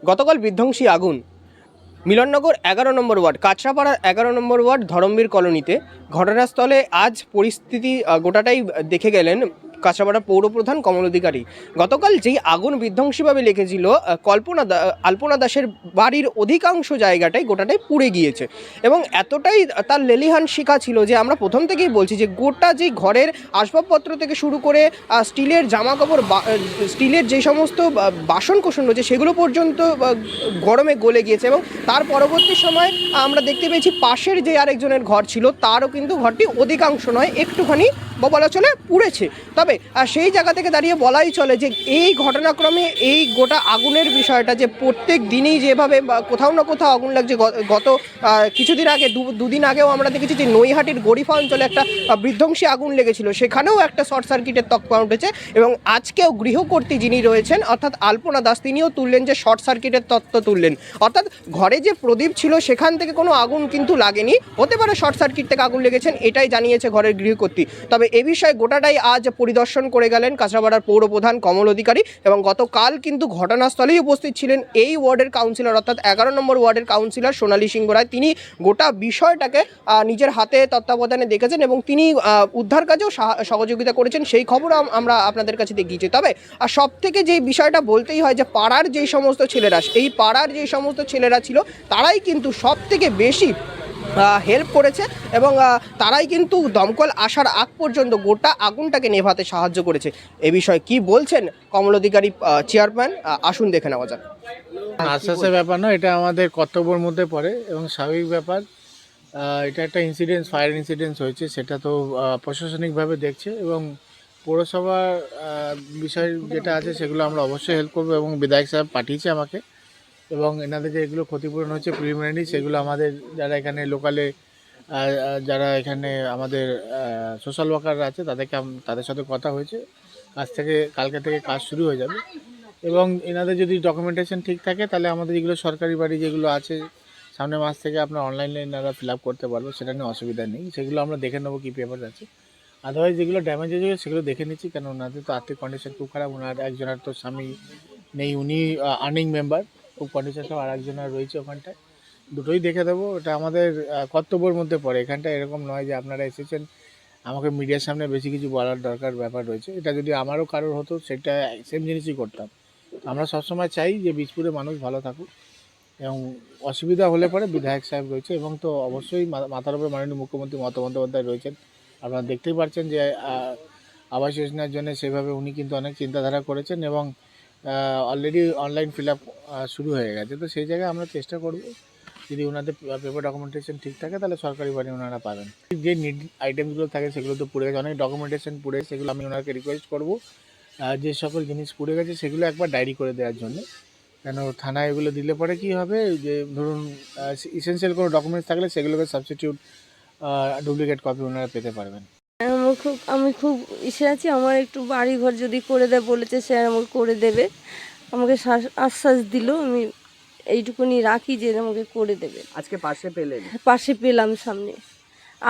গতকাল বিধ্বংসী আগুন মিলননগর 11 নম্বর ওয়ার্ড, কাঁচরাপাড়ার 11 নম্বর ওয়ার্ড ধরমবীর কলোনিতে। ঘটনাস্থলে আজ পরিস্থিতি গোটাটাই দেখে গেলেন কাঁচরাপাড়া পৌরপ্রধান কমল অধিকারী। গতকাল যেই আগুন বিধ্বংসীভাবে লেগেছিল, আলপনা দাসের বাড়ির অধিকাংশ জায়গাটাই গোটাটাই পুড়ে গিয়েছে এবং এতটাই তার লেলিহান শিখা ছিল যে আমরা প্রথম থেকেই বলছি যে গোটা যে ঘরের আসবাবপত্র থেকে শুরু করে স্টিলের জামাকাপড়, স্টিলের যে সমস্ত বাসন কোসন রয়েছে সেগুলো পর্যন্ত গরমে গলে গিয়েছে। এবং তার পরবর্তী সময় আমরা দেখতে পেয়েছি পাশের যে আরেকজনের ঘর ছিল তারও কিন্তু ঘরটি অধিকাংশ নয় একটুখানি বলা চলে পুড়েছে। তবে সেই জায়গা থেকে দাঁড়িয়ে বলাই চলে যে এই ঘটনাক্রমে এই গোটা আগুনের বিষয়টা যে প্রত্যেক দিনই যেভাবে কোথাও না কোথাও আগুন লাগছে। গত কিছুদিন আগে দুদিন আগেও আমরা দেখেছি যে নৈহাটির গরিফা অঞ্চলে একটা বিধ্বংসী আগুন লেগেছিল, সেখানেও একটা শর্ট সার্কিটের তকমা উঠেছে। এবং আজকেও গৃহকর্ত্রী যিনি রয়েছেন অর্থাৎ আলপনা দাস, তিনিও তুললেন যে শর্ট সার্কিটের তত্ত্ব তুললেন, অর্থাৎ ঘরে যে প্রদীপ ছিল সেখান থেকে কোনো আগুন কিন্তু লাগেনি, হতে পারে শর্ট সার্কিট থেকে আগুন লেগেছেন, এটাই জানিয়েছে ঘরের গৃহকর্ত্রী। তবে এ বিষয়ে গোটাটাই আজ পরিদর্শন করে গেলেন কাঁচরাপাড়ার পৌরপ্রধান কমল অধিকারী এবং গতকাল কিন্তু ঘটনাস্থলেই উপস্থিত ছিলেন এই ওয়ার্ডের কাউন্সিলর অর্থাৎ 11 নম্বর ওয়ার্ডের কাউন্সিলর সোনালী সিংহ রায়। তিনি গোটা বিষয়টাকে নিজের হাতে তত্ত্বাবধানে দেখেছেন এবং তিনি উদ্ধার কাজেও সহযোগিতা করেছেন, সেই খবর আমরা আপনাদের কাছে দেখিয়েছি। তবে সব থেকে যে বিষয়টা বলতেই হয় যে পাড়ার যেই সমস্ত ছেলেরা, এই পাড়ার যেই সমস্ত ছেলেরা ছিল তারাই কিন্তু সব থেকে বেশি হেল্প করেছে এবং তারাই কিন্তু দমকল আসার আগ পর্যন্ত গোটা আগুনটাকে নেভাতে সাহায্য করেছে। এ বিষয়ে কি বলছেন কমল অধিকারী চেয়ারম্যান, আসুন দেখে নেওয়া যাক। আশ্বাসের ব্যাপার না, এটা আমাদের কর্তব্যের মধ্যে পড়ে এবং স্বাভাবিক ব্যাপার। এটা একটা ইনসিডেন্স, ফায়ার ইনসিডেন্স হয়েছে, সেটা তো প্রশাসনিকভাবে দেখছে এবং পৌরসভার বিষয় যেটা আছে সেগুলো আমরা অবশ্যই হেল্প করবো এবং বিধায়ক সাহেব পাঠিয়েছে আমাকে এবং এনাদের যে এগুলো ক্ষতিপূরণ হচ্ছে প্রিলিমিনারি সেগুলো আমাদের যারা এখানে লোকালে যারা এখানে আমাদের সোশ্যাল ওয়ার্কাররা আছে তাদের সাথে কথা হয়েছে। কালকে থেকে কাজ শুরু হয়ে যাবে এবং এনাদের যদি ডকুমেন্টেশন ঠিক থাকে তাহলে আমাদের যেগুলো সরকারি বাড়ি যেগুলো আছে সামনের মাস থেকে আপনার অনলাইনে এনারা ফিল আপ করতে পারবো, সেটা নিয়ে অসুবিধা নেই। সেগুলো আমরা দেখে নেবো কী পেপার আছে। আদারওয়াইজ যেগুলো ড্যামেজ হয়েছে সেগুলো দেখে নিচ্ছি, কেন ওনাদের তো আর্থিক কন্ডিশন খুব খারাপ। ওনার একজনের তো স্বামী নেই, উনি আর্নিং মেম্বার, খুব কন্ডিশন খারাপ, আর একজনের রয়েছে ওখানটায়। দুটোই দেখে দেবো, এটা আমাদের কর্তব্যের মধ্যে পড়ে। এখানটা এরকম নয় যে আপনারা এসেছেন আমাকে মিডিয়ার সামনে বেশি কিছু বলার দরকার ব্যাপার রয়েছে। এটা যদি আমারও কারোর হতো সেটা সেম জিনিসই করতাম। আমরা সবসময় চাই যে বীজপুরে মানুষ ভালো থাকুক এবং অসুবিধা হলে পরে বিধায়ক সাহেব রয়েছে এবং তো অবশ্যই মাথার উপরে মাননীয় মুখ্যমন্ত্রী মমতা বন্দ্যোপাধ্যায় রয়েছেন। আপনারা দেখতেই পাচ্ছেন যে আবাস যোজনার জন্য সেভাবে উনি কিন্তু অনেক চিন্তাধারা করেছেন এবং অলরেডি অনলাইন ফিল আপ শুরু হয়ে গেছে। তো সেই জায়গায় আমরা চেষ্টা করব যদি ওনাদের পেপার ডকুমেন্টেশন ঠিক থাকে তাহলে সরকারি বাড়ি ওনারা পাবেন। যে নিড আইটেমগুলো থাকে সেগুলো তো পুড়ে গেছে, অনেক ডকুমেন্টেশন পুড়ে, সেগুলো আমি ওনাকে রিকোয়েস্ট করবো যে সকল জিনিস পুড়ে গেছে সেগুলো একবার ডায়েরি করে দেওয়ার জন্য। কেন থানায় এগুলো দিলে পরে কী হবে, যে ধরুন ইসেনশিয়াল কোনো ডকুমেন্টস থাকলে সেগুলোকে সাবস্টিটিউট ডুপ্লিকেট কপি ওনারা পেতে পারবেন। আমি খুব ইসে আছি, আমার একটু বাড়ি ঘর যদি করে দেয় বলেছে, সে আমাকে করে দেবে, আমাকে আশ্বাস দিল। আমি এইটুকুনি রাখি যে আমাকে করে দেবে। আজকে পাশে পেলেন? পাশে পেলাম, সামনে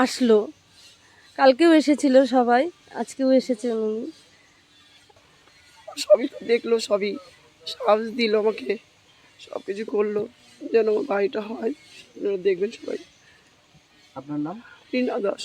আসলো, কালকেও এসেছিল সবাই, আজকেও এসেছেন উনি। সবই তো দেখলো, সবই সাহস দিল আমাকে, সব কিছু করলো যেন বাড়িটা হয়, দেখবেন সবাই। আপনার নাম? রীনা দাস।